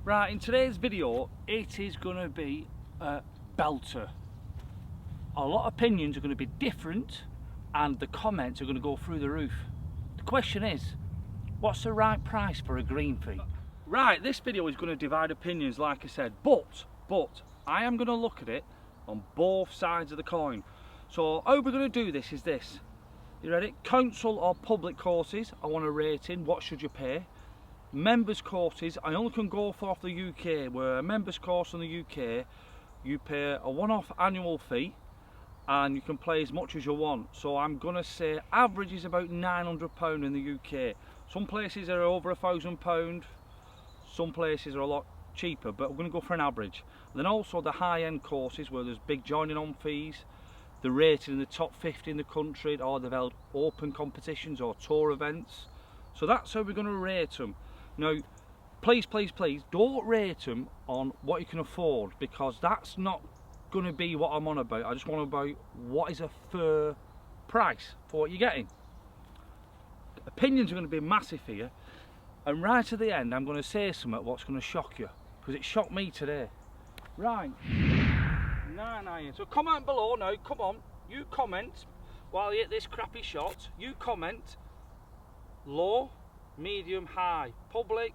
Right, in today's video, it is going to be a belter. A lot of opinions are going to be different and the comments are going to go through the roof. The question is, what's the right price for a green fee? Right, this video is going to divide opinions, like I said, but I am going to look at it on both sides of the coin. So how we're going to do this is this. You ready? Council or public courses, I want a rating. What should you pay? Members courses, I only can go for off the UK, where a members course in the UK, you pay a one-off annual fee and you can play as much as you want. So I'm going to say average is about £900 in the UK. Some places are over £1,000, some places are a lot cheaper, but we're going to go for an average. And then also the high-end courses where there's big joining on fees, they're rated in the top 50 in the country, or they've held open competitions or tour events. So that's how we're going to rate them. Now, please don't rate them on what you can afford, because that's not going to be what I'm on about. I just want about what is a fair price for what you're getting. Opinions are going to be massive here, and right at the end I'm going to say something what's going to shock you, because it shocked me today. Right, 9 iron. So comment below now, come on, you comment while you hit this crappy shot. You comment low, medium, high, public,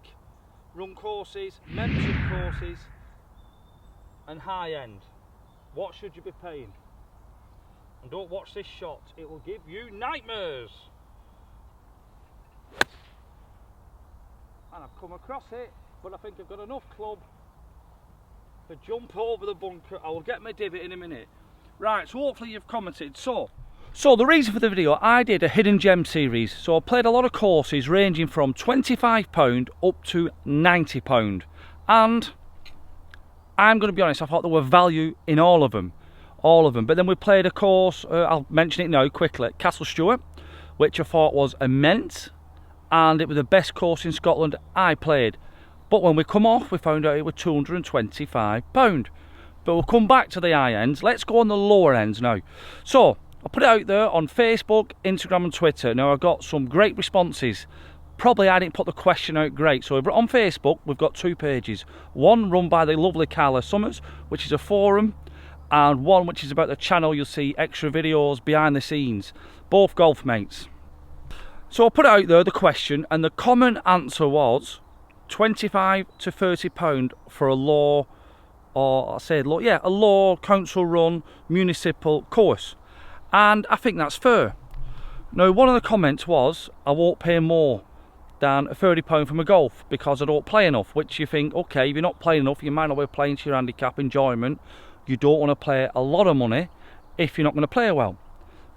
run courses, membership courses and high end. What should you be paying? And don't watch this shot, it will give you nightmares. And I've come across it, but I think I've got enough club to jump over the bunker. I will get my divot in a minute. Right, so hopefully you've commented. So the reason for the video, I did a hidden gem series. So I played a lot of courses ranging from £25 up to £90. And I'm going to be honest, I thought there were value in all of them. But then we played a course, I'll mention it now quickly, Castle Stewart, which I thought was immense. And it was the best course in Scotland I played. But when we come off, we found out it was £225. But we'll come back to the high ends. Let's go on the lower ends now. So I put it out there on Facebook, Instagram and Twitter. Now I've got some great responses. Probably I didn't put the question out great. So on Facebook we've got two pages. One run by the lovely Carla Summers, which is a forum, and one which is about the channel. You'll see extra videos behind the scenes. Both golf mates. So I put it out there, the question, and the common answer was £25 to £30 for a low, or I said low, yeah, a low council run municipal course. And I think that's fair. Now, one of the comments was, I won't pay more than £30 for my golf because I don't play enough, which you think, okay, if you're not playing enough, you might not be playing to your handicap enjoyment. You don't want to pay a lot of money if you're not going to play well.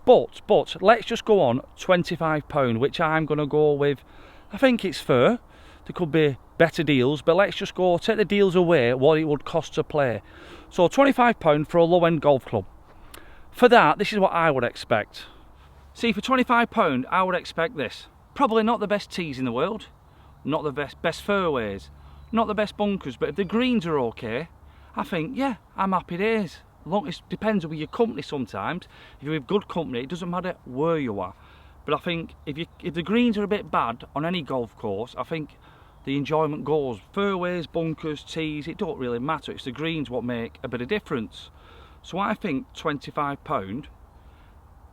But let's just go on £25, which I'm going to go with. I think it's fair. There could be better deals, but let's just go, take the deals away, what it would cost to play. So £25 for a low-end golf club. For that, this is what I would expect. See, for £25, I would expect this. Probably not the best tees in the world, not the best fairways, not the best bunkers, but if the greens are okay, I think, yeah, I'm happy days. Long it depends on your company sometimes. If you're with good company, it doesn't matter where you are. But I think if the greens are a bit bad on any golf course, I think the enjoyment goes. Fairways, bunkers, tees, it don't really matter. It's the greens what make a bit of difference. So I think £25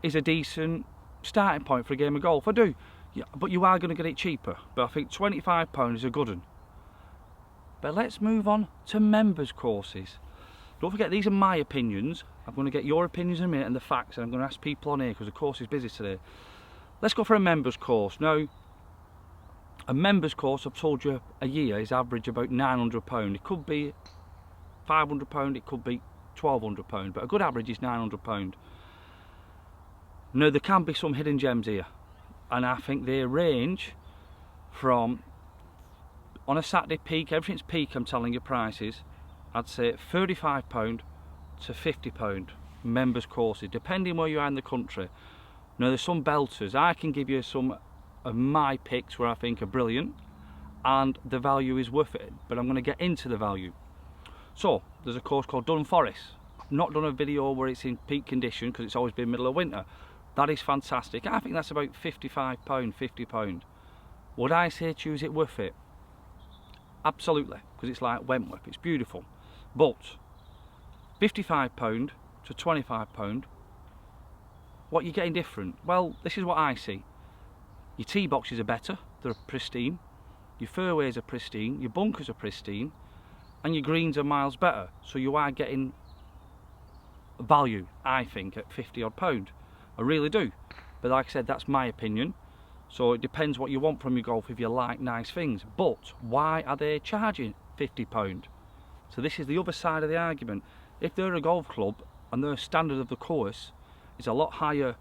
is a decent starting point for a game of golf. I do, yeah, but you are going to get it cheaper. But I think £25 is a good one. But let's move on to members courses. Don't forget, these are my opinions. I'm going to get your opinions in a minute and the facts, and I'm going to ask people on here because the course is busy today. Let's go for a members course. Now, a members course, I've told you, a year is average about £900. It could be £500, it could be £1,200, but a good average is £900. Now, there can be some hidden gems here, and I think they range from, on a Saturday peak, everything's peak, I'm telling you prices, I'd say £35 to £50 members courses, depending where you are in the country. Now, there's some belters. I can give you some of my picks where I think are brilliant and the value is worth it, but I'm going to get into the value. So there's a course called Dun Forest. I've not done a video where it's in peak condition because it's always been middle of winter. That is fantastic. I think that's about £55, £50. Would I say choose it worth it? absolutely, because it's like Wentworth, it's beautiful. But £55 to £25, what you're getting different? Well, this is what I see. Your tee boxes are better, they're pristine. Your fairways are pristine, your bunkers are pristine, and your greens are miles better. So you are getting value, I think, at £50 odd. I really do. But like I said, that's my opinion. So it depends what you want from your golf if you like nice things. But why are they charging £50? So this is the other side of the argument. If they're a golf club and their standard of the course is a lot higher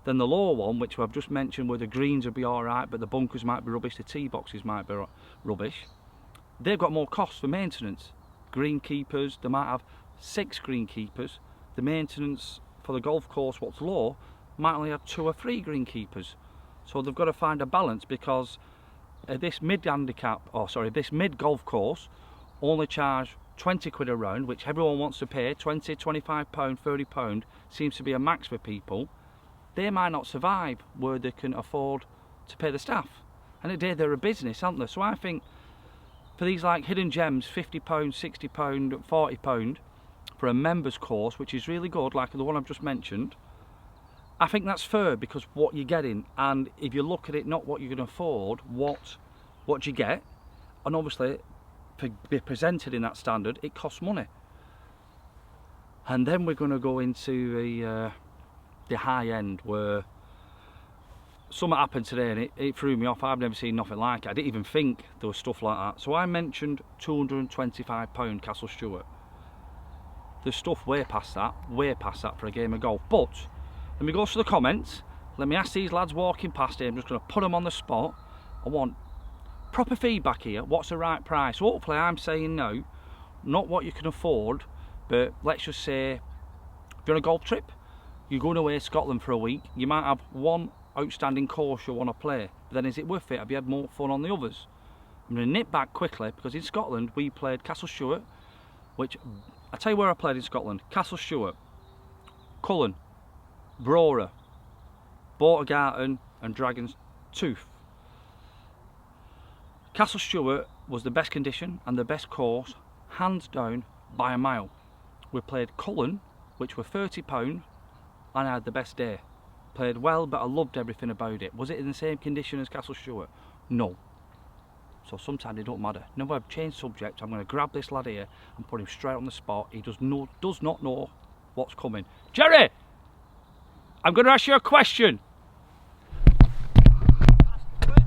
than the lower one, which I've just mentioned, where the greens will be alright but the bunkers might be rubbish, the tee boxes might be rubbish, they've got more costs for maintenance. Greenkeepers, they might have 6 greenkeepers. The maintenance for the golf course, what's low, might only have 2 or 3 greenkeepers. So they've got to find a balance, because this mid golf course only charge 20 quid a round, which everyone wants to pay. 20, 25 pound, 30 pound seems to be a max for people. They might not survive where they can afford to pay the staff. And at the day they're a business, aren't they? So I think for these like hidden gems, £50, £60, £40 for a members course, which is really good, like the one I've just mentioned, I think that's fair, because what you're getting, and if you look at it, not what you can afford, what you get, and obviously to be presented in that standard, it costs money. And then we're going to go into the high end, where something happened today and it threw me off. I've never seen nothing like it. I didn't even think there was stuff like that. So I mentioned £225 Castle Stewart. There's stuff way past that for a game of golf. But let me go to the comments. Let me ask these lads walking past here. I'm just going to put them on the spot. I want proper feedback here. What's the right price? Hopefully I'm saying no, not what you can afford, but let's just say if you're on a golf trip, you're going away to Scotland for a week, you might have one outstanding course you want to play, but then is it worth it? Have you had more fun on the others? I'm going to nip back quickly, because in Scotland we played Castle Stewart, which, I'll tell you where I played in Scotland. Castle Stewart, Cullen, Brora, Bortergarten and Dragon's Tooth. Castle Stewart was the best condition and the best course, hands down, by a mile. We played Cullen, which were £30, and I had the best day. Played well, but I loved everything about it. Was it in the same condition as Castle Stewart? No. So sometimes it don't matter. Now I've changed subject, I'm going to grab this lad here and put him straight on the spot. He does not know what's coming. Jerry! I'm going to ask you a question.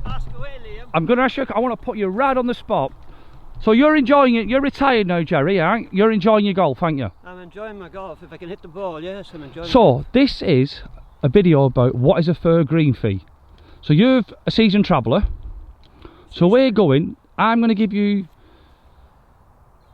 Ask away, Liam. I'm going to ask you, I want to put you right on the spot. So you're enjoying it, you're retired now, Jerry, aren't you? You're enjoying your golf, aren't you? I'm enjoying my golf. If I can hit the ball, yes, I'm enjoying it. So, this is a video about what is a fair green fee. So you're a seasoned traveller. So we're going, I'm going to give you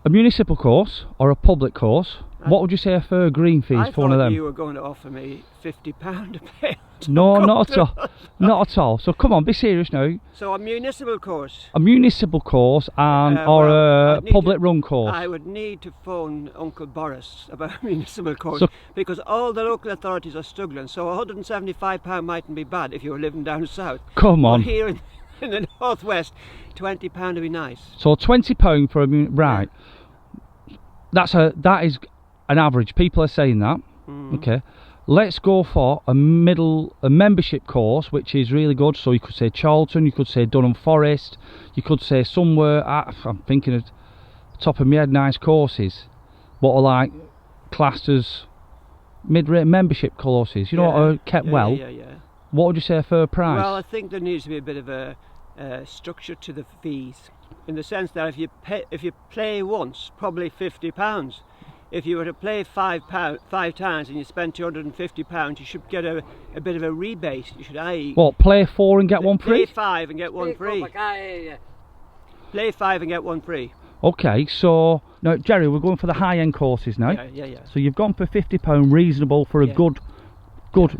a municipal course or a public course. What would you say a fair green fee is for one of them? I thought you were going to offer me £50 a play. No, not at all. Not at all. So come on, be serious now. So a municipal course? A municipal course and or a public run course? I would need to phone Uncle Boris about a municipal course, because all the local authorities are struggling. So £175 mightn't be bad if you were living down south. Come on. But here in the northwest, £20 would be nice. So £20 for a right. Yeah. That is an average. People are saying that. Okay. Let's go for a membership course, which is really good. So you could say Charlton, you could say Dunham Forest, you could say somewhere, I'm thinking of top of my head, nice courses. What are like classed as mid-rate membership courses, you know, what are kept well. Yeah. What would you say a fair price? Well, I think there needs to be a bit of a structure to the fees, in the sense that if you play once, probably £50. If you were to play five times and you spend £250, you should get a bit of a rebate. You should, what, play 4 and get one free? Play 5 and get one free. Play 5 and get one free. Okay, so now Jerry, we're going for the high-end courses now. Yeah. So you've gone for £50, reasonable for a good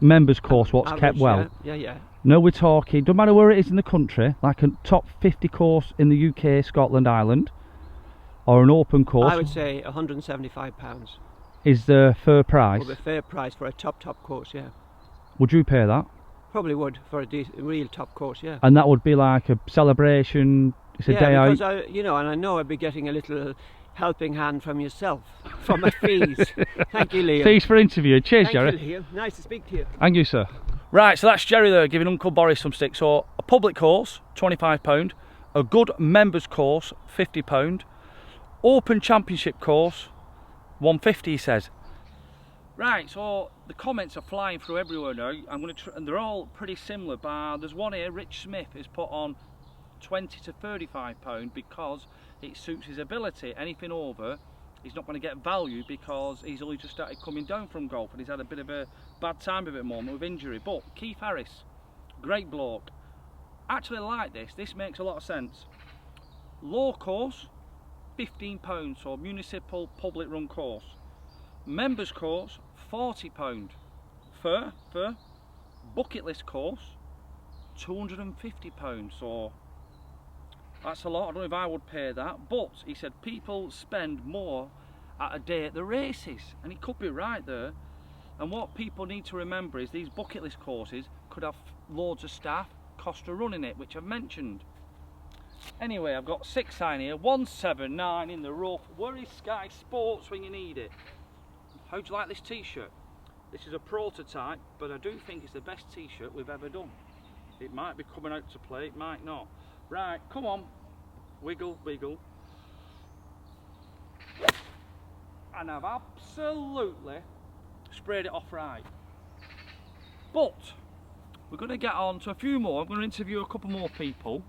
members course, what's average, kept well. Yeah. No, we're talking, no matter where it is in the country, like a top 50 course in the UK, Scotland, Ireland, or an open course. I would say £175. Is the fair price? Would be fair price for a top course, yeah. Would you pay that? Probably would, for a real top course, yeah. And that would be like a celebration, It's a yeah, day out. because you know, and I know I'd be getting a little helping hand from yourself for my fees. Thank you, Liam. Fees for interview. Cheers, Jerry. Thank you, Liam. Nice to speak to you. Thank you, sir. Right, so that's Jerry there giving Uncle Boris some sticks. So a public course, £25. A good members course, £50. Open championship course, £150, he says. Right, so the comments are flying through everywhere now. I'm going to, and they're all pretty similar. But there's one here, Rich Smith, has put on £20 to £35 because it suits his ability. Anything over, he's not going to get value because he's only just started coming down from golf and he's had a bit of a bad time of it moment with injury. But Keith Harris, great bloke. Actually like this. This makes a lot of sense. Low course, £15, so municipal public run course. Members course, £40. For bucket list course, £250. So that's a lot. I don't know if I would pay that, but he said people spend more at a day at the races, and he could be right there. And what people need to remember is these bucket list courses could have loads of staff, cost of running it, which I've mentioned. Anyway, I've got 6 iron here, 179 in the rough. Where is Sky Sports when you need it? How do you like this t-shirt? This is a prototype, but I do think it's the best t-shirt we've ever done. It might be coming out to play, it might not. Right, come on, wiggle, wiggle. And I've absolutely sprayed it off right. But we're going to get on to a few more. I'm going to interview a couple more people.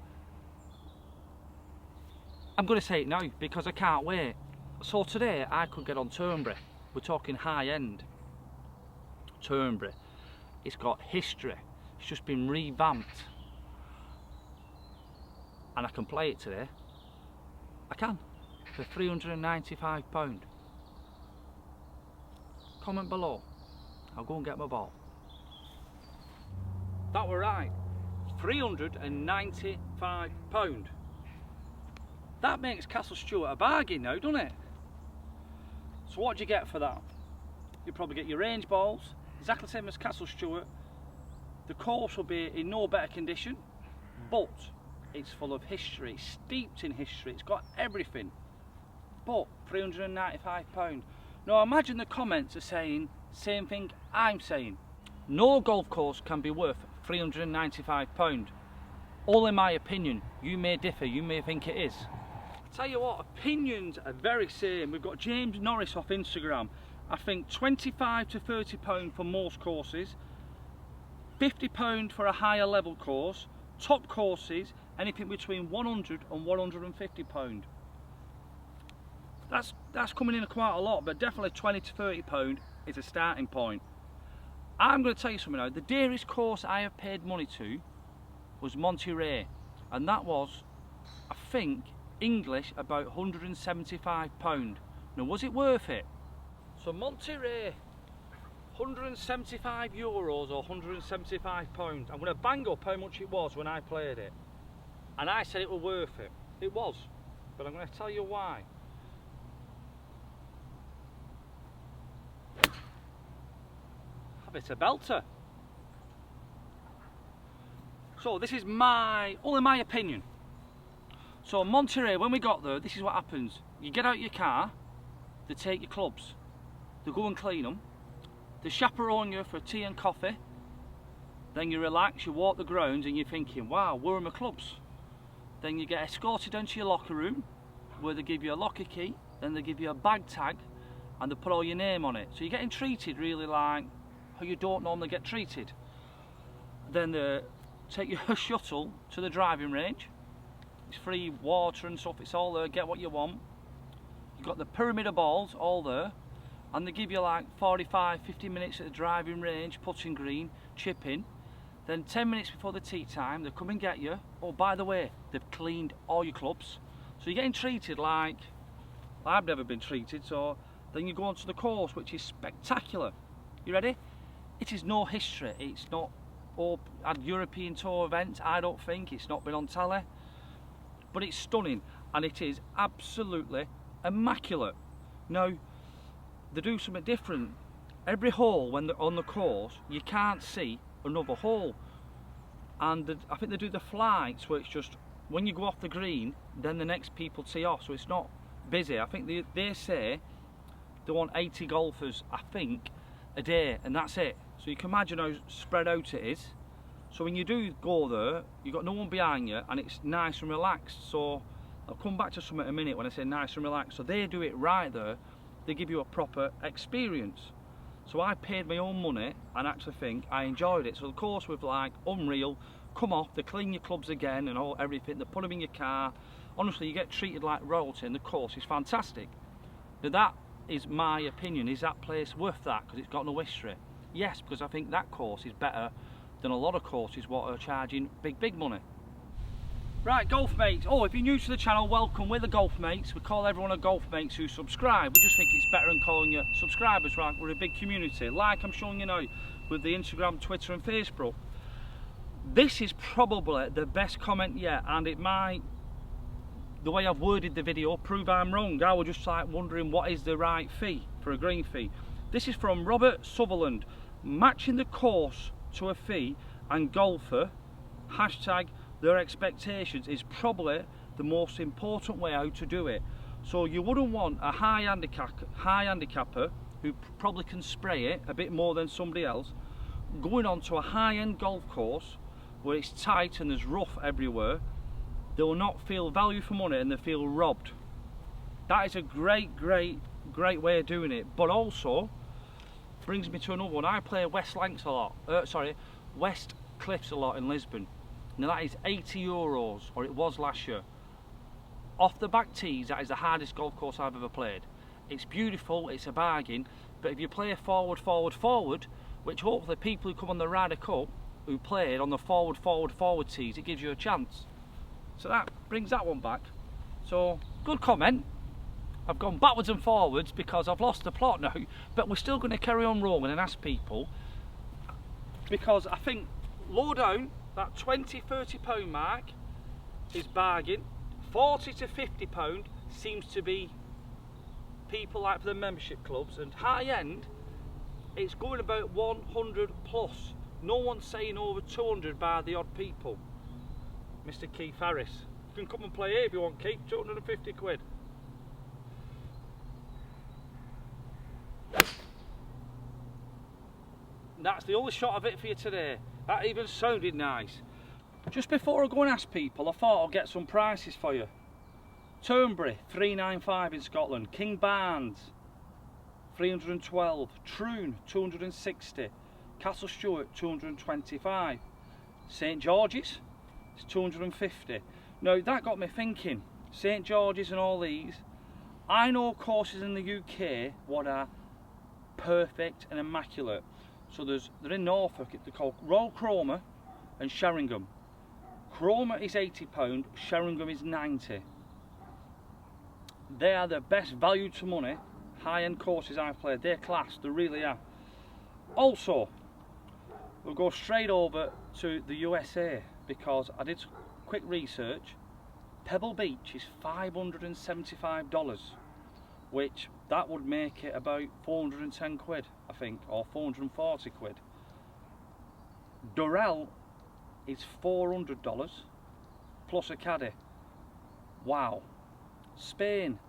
I'm going to say it now because I can't wait. So today I could get on Turnberry. We're talking high end. Turnberry. It's got history. It's just been revamped. And I can play it today. I can. For £395. Comment below. I'll go and get my ball. That were right. £395. That makes Castle Stewart a bargain now, doesn't it? So what do you get for that? You probably get your range balls, exactly the same as Castle Stewart. The course will be in no better condition, but it's full of history, it's steeped in history, it's got everything. But £395. Now imagine the comments are saying same thing I'm saying. No golf course can be worth £395. All in my opinion. You may differ, you may think it is. I tell you what, opinions are very same. We've got James Norris off Instagram. I think £25 to £30 for most courses, £50 for a higher level course, top courses anything between £100 and £150. That's coming in quite a lot, but definitely £20 to £30 is a starting point. I'm going to tell you something now. The dearest course I have paid money to was Monterey, and that was, I think, English about £175. Now, was it worth it? So Monterey, €175 or £175. I'm going to bang up how much it was when I played it, and I said it was worth it. It was, but I'm going to tell you why. It's a belter. So this is only my opinion. So Monterey, when we got there, this is what happens. You get out your car, they take your clubs, they go and clean them, they chaperone you for tea and coffee, then you relax, you walk the grounds and you're thinking, wow, where are my clubs? Then you get escorted down to your locker room where they give you a locker key, then they give you a bag tag and they put all your name on it. So you're getting treated really like how you don't normally get treated. Then they take your shuttle to the driving range. It's free water and stuff, it's all there, get what you want. You've got the pyramid of balls all there, and they give you like 45-50 minutes at the driving range, putting green, chipping. Then 10 minutes before the tee time, they come and get you. Oh, by the way, they've cleaned all your clubs. So you're getting treated like I've never been treated. So then you go onto the course, which is spectacular. You ready? It is no history. It's not had European Tour events, I don't think. It's not been on telly. But it's stunning, and it is absolutely immaculate. Now, they do something different. Every hole, when they're on the course, you can't see another hole. And I think they do the flights where it's just when you go off the green, then the next people tee off, so it's not busy. I think they say they want 80 golfers, I think, a day, and that's it. So you can imagine how spread out it is. So when you do go there, you've got no one behind you, and it's nice and relaxed. So I'll come back to something in a minute when I say nice and relaxed. So they do it right there. They give you a proper experience. So I paid my own money and actually think I enjoyed it. So the course was like unreal. Come off, they clean your clubs again and everything. They put them in your car. Honestly, you get treated like royalty, and the course is fantastic. Now that is my opinion. Is that place worth that because it's got no history? Yes, because I think that course is better than a lot of courses what are charging big money. Right, golf mates. Oh, if you're new to the channel, welcome. We're the golf mates. We call everyone a golf mates who subscribe. We just think it's better than calling you subscribers, right? We're a big community, like I'm showing you now with the Instagram, Twitter and Facebook. This is probably the best comment yet, and it might, the way I've worded the video, prove I'm wrong. I was just like wondering what is the right fee for a green fee. This is from Robert Sutherland. Matching the course to a fee and golfer, hashtag their expectations, is probably the most important way how to do it. So you wouldn't want a high handicapper who probably can spray it a bit more than somebody else going on to a high-end golf course where it's tight and there's rough everywhere. They will not feel value for money and they feel robbed. That is a great way of doing it. But also brings me to another one. I play West Lancs a lot, West Cliffs a lot in Lisbon. Now that is €80, or it was last year. Off the back tees, that is the hardest golf course I've ever played. It's beautiful, it's a bargain, but if you play forward, which hopefully people who come on the Ryder Cup who played on the forward tees, it gives you a chance. So that brings that one back. So good comment. I've gone backwards and forwards because I've lost the plot now, but we're still going to carry on rolling and ask people, because I think low down that £20–30 mark is bargain. £40 to £50 seems to be people like for the membership clubs, and high end it's going about 100 plus. No one's saying over 200 by the odd people. Mr. Keith Harris, you can come and play here if you want, Keith. 250 quid. That's the only shot of it for you today. That even sounded nice. Just before I go and ask people, I thought I'll get some prices for you. Turnberry, $395 in Scotland. King Barnes, $312. Troon, $260. Castle Stewart, $225. St George's, it's $250. Now that got me thinking. St George's and all these. I know courses in the UK what are perfect and immaculate. So they're in Norfolk. They're called Royal Cromer and Sheringham. Cromer is £80, Sheringham is £90. They are the best value to money high-end courses I've played. They're class, they really are. Also, we'll go straight over to the USA because I did quick research. Pebble Beach is $575, which that would make it about 410 quid, I think, or 440 quid. Durrell is $400 plus a caddy. Wow. Spain,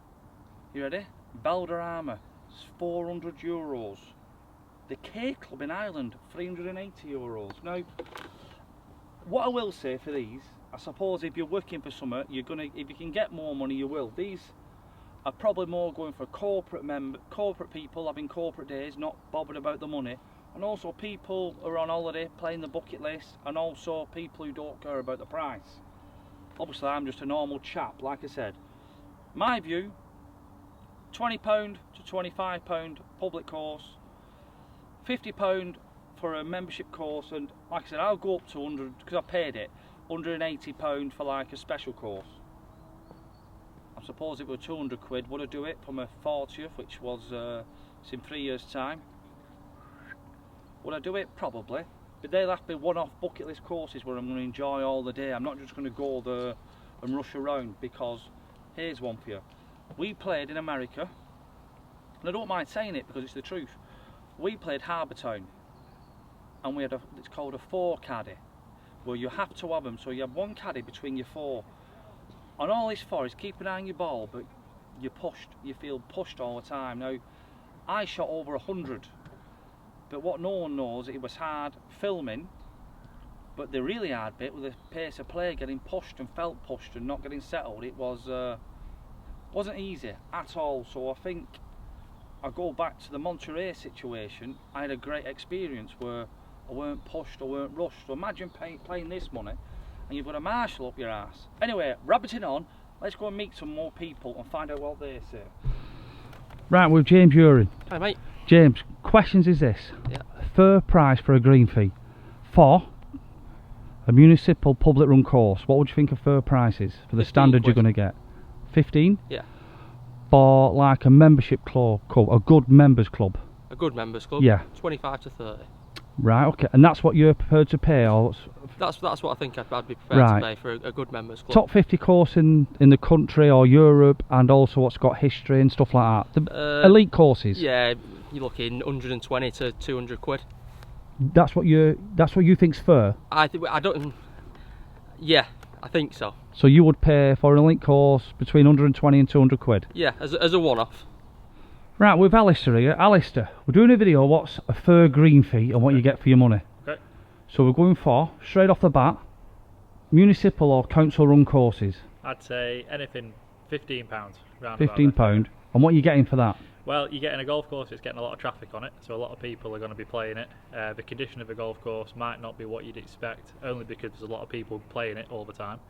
you ready? Valderrama is €400. The K Club in Ireland, €380. Now, what I will say for these, I suppose if you're working for something, if you can get more money, you will. These are probably more going for corporate people having corporate days, not bothered about the money, and also people who are on holiday playing the bucket list, and also people who don't care about the price. Obviously, I'm just a normal chap, like I said. My view, £20 to £25 public course, £50 for a membership course, and like I said, I'll go up to 100 because I paid it, £180 for like a special course. I suppose if it were 200 quid, would I do it for my 40th, which was it's in 3 years' time? Would I do it? Probably. But they'll have to be one-off bucket list courses where I'm going to enjoy all the day. I'm not just going to go there and rush around, because here's one for you. We played in America, and I don't mind saying it because it's the truth. We played Harbour Town, and we had it's called a 4 caddy, where you have to have them, so you have one caddy between your 4. And all it's for is keep an eye on your ball, but you feel pushed all the time. Now, I shot over 100, but what no one knows, it was hard filming, but the really hard bit with the pace of play, getting pushed and felt pushed and not getting settled, it wasn't easy at all. So I think I go back to the Monterey situation. I had a great experience where I weren't pushed, I weren't rushed. So imagine playing this money and you've got a marshal up your ass. Anyway, rabbiting on, let's go and meet some more people and find out what they say. Right, with James Urin. Hi mate. James, questions is this. Yeah. Fair price for a green fee for a municipal public run course. What would you think a fair price is for the standard you're going to get? 15? Yeah. For like a membership club, a good members club? A good members club? Yeah. 25 to 30. Right, okay. And that's what you're prepared to pay? Or that's what I think I'd be prepared to pay for a good members club. Top 50 course in the country or Europe, and also what's got history and stuff like that? The elite courses? Yeah, you're looking 120 to 200 quid. That's what you think's fair? Yeah, I think so. So you would pay for an elite course between 120 and 200 quid? Yeah, as a one-off. Right, with Alistair here. Alistair, we're doing a video what's a fair green fee and what you get for your money. Okay. So we're going for, straight off the bat, municipal or council run courses. I'd say anything £15 round £15. And what are you getting for that? Well, you're getting a golf course, it's getting a lot of traffic on it, so a lot of people are going to be playing it. The condition of a golf course might not be what you'd expect, only because there's a lot of people playing it all the time.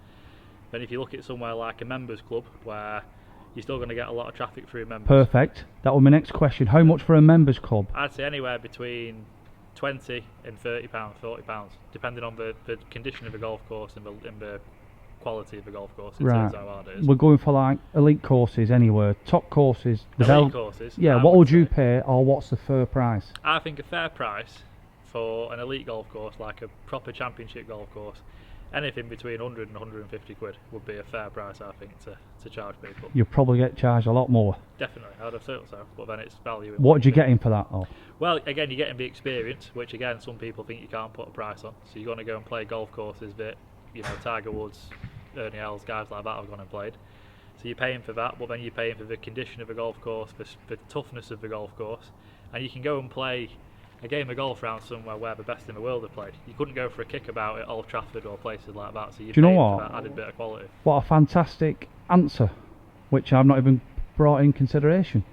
But if you look at somewhere like a members club, where you're still going to get a lot of traffic through members. Perfect. That was my next question. How much for a members club? I'd say anywhere between £20 and £30, £40, depending on the condition of the golf course and the quality of the golf course. Right. How hard it is. We're going for like elite courses anywhere, top courses. Elite courses. Yeah, what would you pay, or what's the fair price? I think a fair price for an elite golf course, like a proper championship golf course, anything between 100 and 150 quid would be a fair price, I think, to charge people. You'll probably get charged a lot more. Definitely, I'd have thought so, but then it's value. What do you get in for that? Oh? Well, again, you're getting the experience, which again, some people think you can't put a price on. So you're going to go and play golf courses that, you know, Tiger Woods, Ernie Els, guys like that have gone and played. So you're paying for that, but then you're paying for the condition of the golf course, for the toughness of the golf course, and you can go and play a game of golf round somewhere where the best in the world have played. You couldn't go for a kickabout at Old Trafford or places like that, so you're Do you know paying what? for that added bit of quality. What a fantastic answer, which I've not even brought in consideration.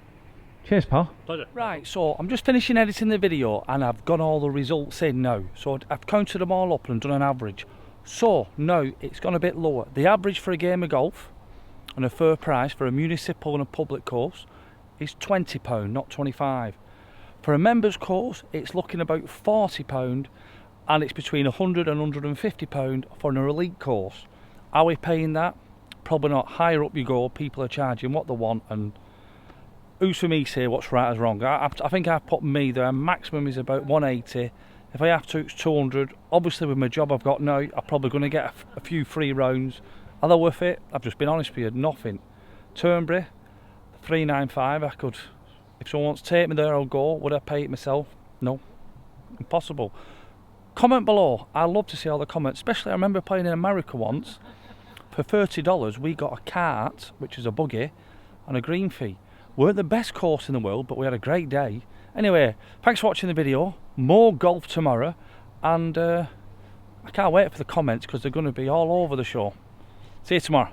Cheers, pal. Pleasure. Right, so I'm just finishing editing the video and I've got all the results in now. So I've counted them all up and done an average. So now it's gone a bit lower. The average for a game of golf and a fair price for a municipal and a public course is £20, not 25. For a members course, it's looking about £40, and it's between £100 and £150 for an elite course. Are we paying that? Probably not. Higher up you go, people are charging what they want, and who's for me say what's right or wrong? I think I've put me there. Maximum is about 180. If I have to, it's 200. Obviously, with my job I've got now, I'm probably going to get a few free rounds. Are they worth it? I've just been honest with you, nothing. Turnberry, 395. I could, if someone wants to take me there, I'll go. Would I pay it myself? No, impossible. Comment below. I love to see all the comments. Especially, I remember playing in America once. For $30, we got a cart, which is a buggy, and a green fee. Weren't the best course in the world, but we had a great day. Anyway, thanks for watching the video. More golf tomorrow, and I can't wait for the comments because they're going to be all over the show. See you tomorrow.